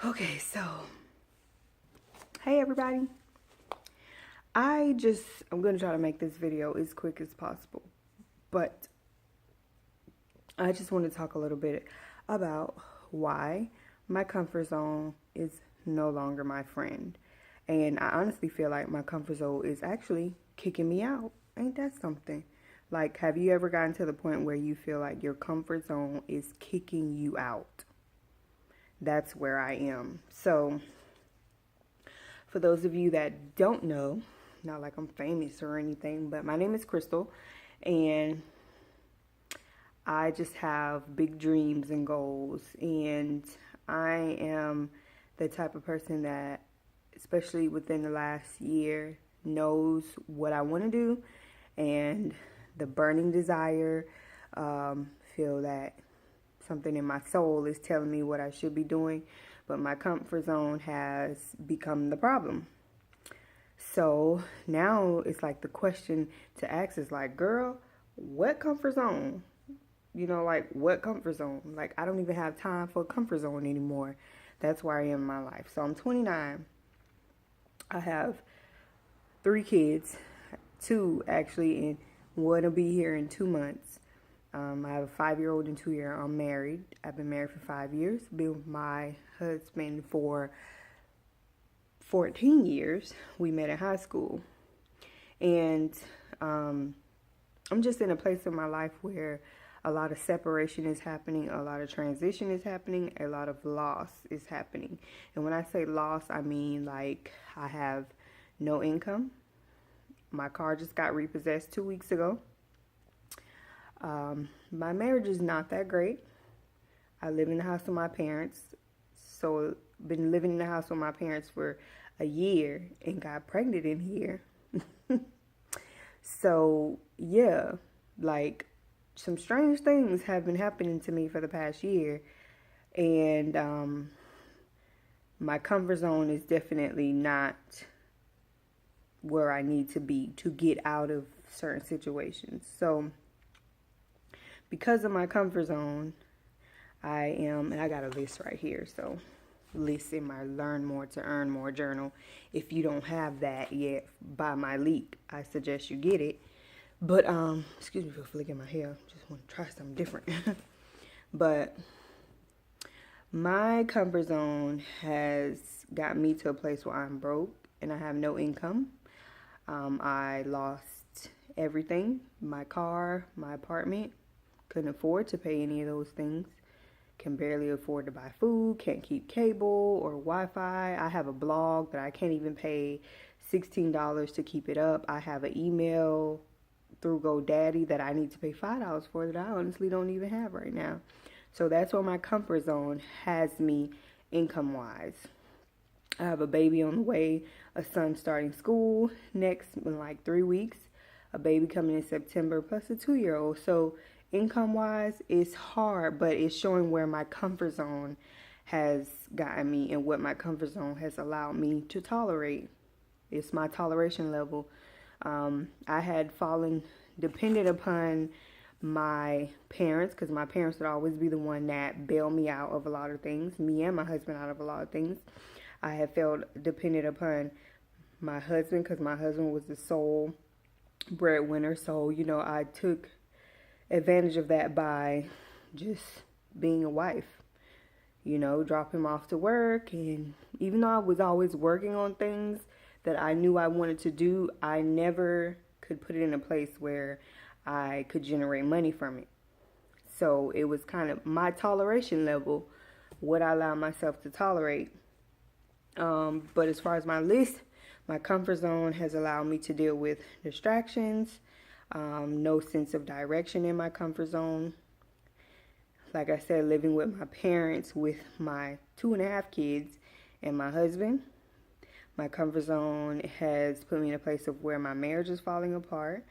Okay, so hey everybody. I'm gonna try to make this video as quick as possible, but I just want to talk a little bit about why my comfort zone is no longer my friend. And I honestly feel like my comfort zone is actually kicking me out. Ain't that something? Like, have you ever gotten to the point where you feel like your comfort zone is kicking you out? That's where I am. So, for those of you that don't know, not like I'm famous or anything, but my name is Krystal, and I just have big dreams and goals. And I am the type of person that, especially within the last year, knows what I want to do and the burning desire. Feel that something in my soul is telling me what I should be doing, but my comfort zone has become the problem. So now it's like the question to ask is like, girl, what comfort zone? Like what comfort zone? Like I don't even have time for a comfort zone anymore. That's where I am in my life. So I'm 29. I have 3 kids, 2 actually, and one will be here in 2 months. I have a 5-year-old and 2-year-old. I'm married. I've been married for 5 years. Been with my husband for 14 years. We met in high school. And I'm just in a place in my life where a lot of separation is happening, a lot of transition is happening, a lot of loss is happening. And when I say loss, I mean like I have no income. My car just got repossessed 2 weeks ago. My marriage is not that great. I live in the house with my parents. So been living in the house with my parents for a year and got pregnant in here. So yeah, like some strange things have been happening to me for the past year, and my comfort zone is definitely not where I need to be to get out of certain situations. So because of my comfort zone, and I got a list right here, so list in my Learn More to Earn More journal. If you don't have that yet, buy my leak. I suggest you get it. But excuse me for flicking my hair. Just want to try something different. But my comfort zone has got me to a place where I'm broke and I have no income. I lost everything, my car, my apartment. Couldn't afford to pay any of those things. Can barely afford to buy food, can't keep cable or Wi-Fi. I have a blog that I can't even pay $16 to keep it up. I have an email through GoDaddy that I need to pay $5 for that I honestly don't even have right now. So that's where my comfort zone has me income-wise. I have a baby on the way, a son starting school next in like 3 weeks, a baby coming in September, plus a 2-year-old. So income-wise, it's hard, but it's showing where my comfort zone has gotten me and what my comfort zone has allowed me to tolerate. It's my toleration level. I had fallen dependent upon my parents because my parents would always be the one that bailed me out of a lot of things, me and my husband out of a lot of things. I had felt dependent upon my husband because my husband was the sole breadwinner. So, I took advantage of that by just being a wife, drop him off to work. And even though I was always working on things that I knew I wanted to do, I never could put it in a place where I could generate money from it. So it was kind of my toleration level, what I allow myself to tolerate. But as far as my list, my comfort zone has allowed me to deal with distractions, no sense of direction in my comfort zone. Like I said, living with my parents, with my 2.5 kids, and my husband. My comfort zone has put me in a place of where my marriage is falling apart.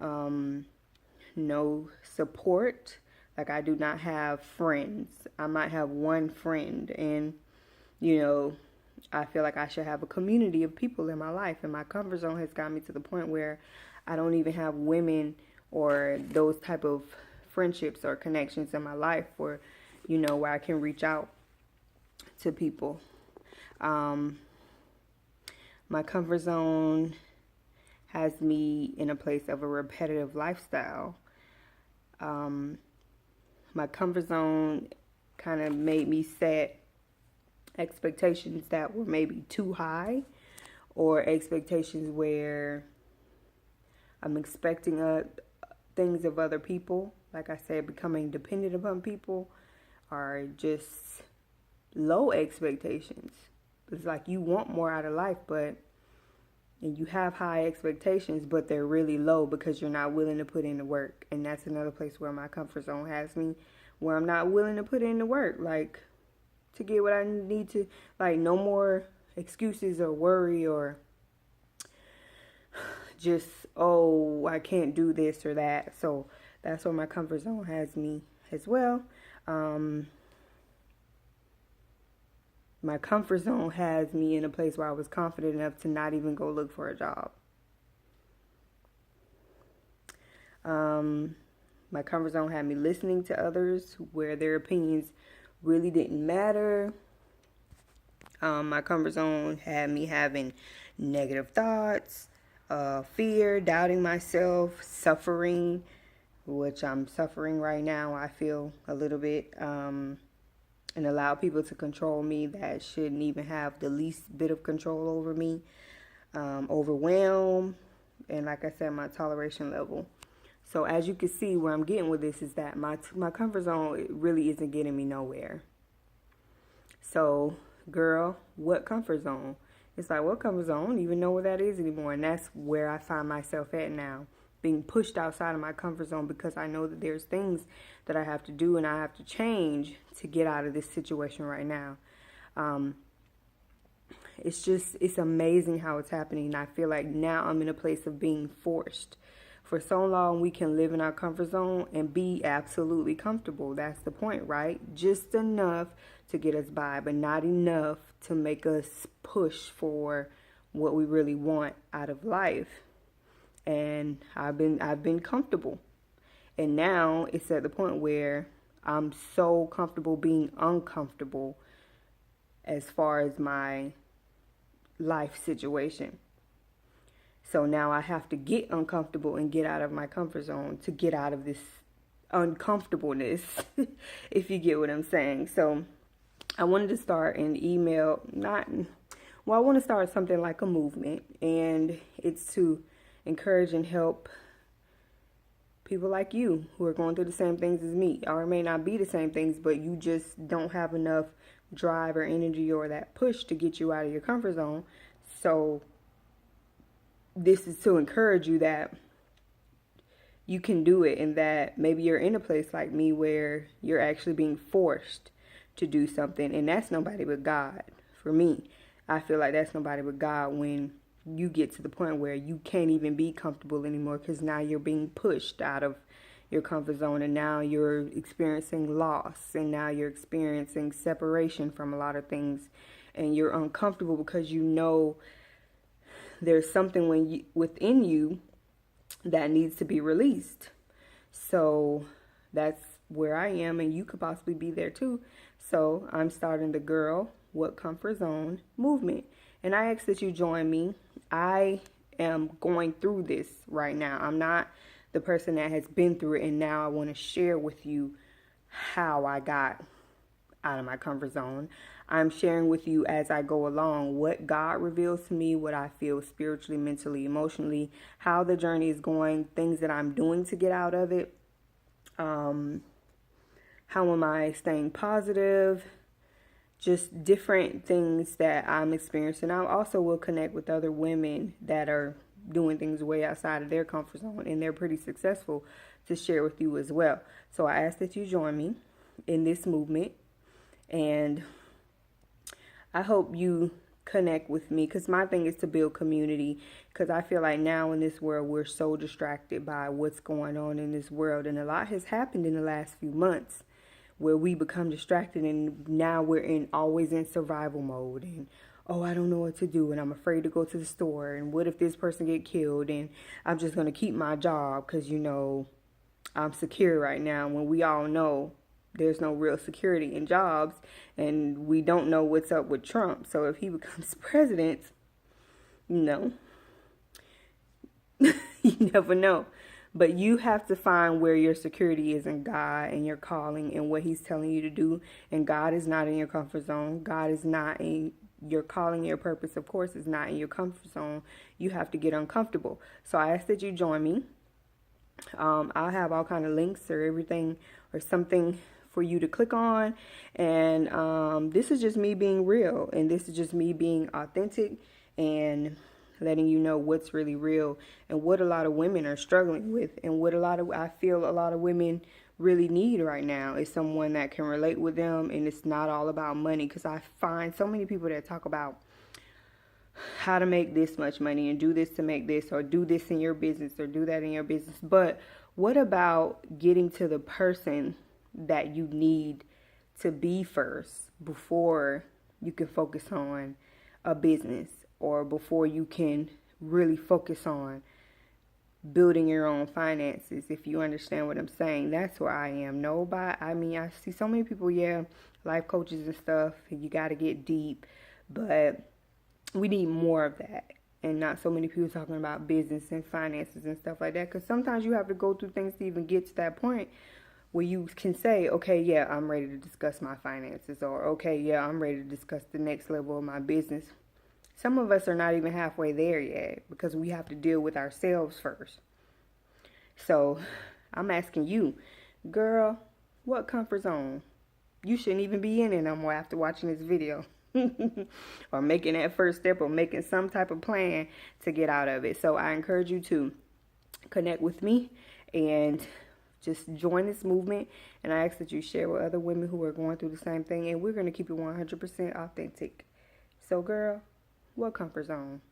No support. Like I do not have friends. I might have one friend, and I feel like I should have a community of people in my life, and my comfort zone has got me to the point where I don't even have women or those type of friendships or connections in my life where I can reach out to people. My comfort zone has me in a place of a repetitive lifestyle. My comfort zone kind of made me set expectations that were maybe too high, or expectations where I'm expecting things of other people. Like I said, becoming dependent upon people, are just low expectations. It's like you want more out of life, and you have high expectations, but they're really low because you're not willing to put in the work. And that's another place where my comfort zone has me, where I'm not willing to put in the work, like to get what I need to, like no more excuses or worry or just, oh, I can't do this or that. So that's where my comfort zone has me as well. My comfort zone has me in a place where I was confident enough to not even go look for a job. My comfort zone had me listening to others where their opinions really didn't matter. My comfort zone had me having negative thoughts, fear, doubting myself, suffering, which I'm suffering right now. I feel a little bit, and allow people to control me that shouldn't even have the least bit of control over me. Overwhelm, and like I said, my toleration level. So as you can see, where I'm getting with this is that my comfort zone, it really isn't getting me nowhere. So, girl, what comfort zone? It's like, what comfort zone? I don't even know what that is anymore. And that's where I find myself at now, being pushed outside of my comfort zone because I know that there's things that I have to do and I have to change to get out of this situation right now. It's amazing how it's happening. And I feel like now I'm in a place of being forced. For so long, we can live in our comfort zone and be absolutely comfortable. That's the point, right? Just enough to get us by, but not enough to make us push for what we really want out of life. And I've been comfortable. And now it's at the point where I'm so comfortable being uncomfortable as far as my life situation. So now I have to get uncomfortable and get out of my comfort zone to get out of this uncomfortableness, if you get what I'm saying. So I wanted to start an email, I want to start something like a movement, and it's to encourage and help people like you who are going through the same things as me, or it may not be the same things, but you just don't have enough drive or energy or that push to get you out of your comfort zone. So this is to encourage you that you can do it, and that maybe you're in a place like me where you're actually being forced to do something, and that's nobody but God. For me, I feel like that's nobody but God when you get to the point where you can't even be comfortable anymore because now you're being pushed out of your comfort zone, and now you're experiencing loss, and now you're experiencing separation from a lot of things, and you're uncomfortable because you know there's something within you that needs to be released. So that's where I am, and you could possibly be there too. So I'm starting the Girl What Comfort Zone movement, and I ask that you join me. I am going through this right now. I'm not the person that has been through it, and now I want to share with you how I got out of my comfort zone. I'm sharing with you as I go along what God reveals to me, what I feel spiritually, mentally, emotionally, how the journey is going, things that I'm doing to get out of it. How am I staying positive? Just different things that I'm experiencing. I also will connect with other women that are doing things way outside of their comfort zone, and they're pretty successful, to share with you as well. So I ask that you join me in this movement, and I hope you connect with me, because my thing is to build community, because I feel like now in this world we're so distracted by what's going on in this world, and a lot has happened in the last few months where we become distracted, and now we're always in survival mode, and oh, I don't know what to do, and I'm afraid to go to the store, and what if this person get killed, and I'm just going to keep my job because, I'm secure right now, when we all know there's no real security in jobs, and we don't know what's up with Trump. So if he becomes president, you never know. But you have to find where your security is in God and your calling and what he's telling you to do. And God is not in your comfort zone. God is not in your calling, your purpose, of course, is not in your comfort zone. You have to get uncomfortable. So I ask that you join me. I'll have all kind of links or everything or something for you to click on. And this is just me being real. And this is just me being authentic and letting you know what's really real and what a lot of women are struggling with, and what I feel a lot of women really need right now is someone that can relate with them. And it's not all about money, because I find so many people that talk about how to make this much money and do this to make this, or do this in your business or do that in your business. But what about getting to the person that you need to be first before you can focus on a business, or before you can really focus on building your own finances, if you understand what I'm saying? That's where I am. I see so many people, life coaches and stuff, and you got to get deep, but we need more of that, and not so many people talking about business and finances and stuff like that, because sometimes you have to go through things to even get to that point where you can say, okay, yeah, I'm ready to discuss my finances, or okay, yeah, I'm ready to discuss the next level of my business. Some of us are not even halfway there yet, because we have to deal with ourselves first. So I'm asking you, girl, what comfort zone? You shouldn't even be in it no more after watching this video. Or making that first step, or making some type of plan to get out of it. So I encourage you to connect with me and just join this movement. And I ask that you share with other women who are going through the same thing. And we're going to keep it 100% authentic. So girl, what comfort zone?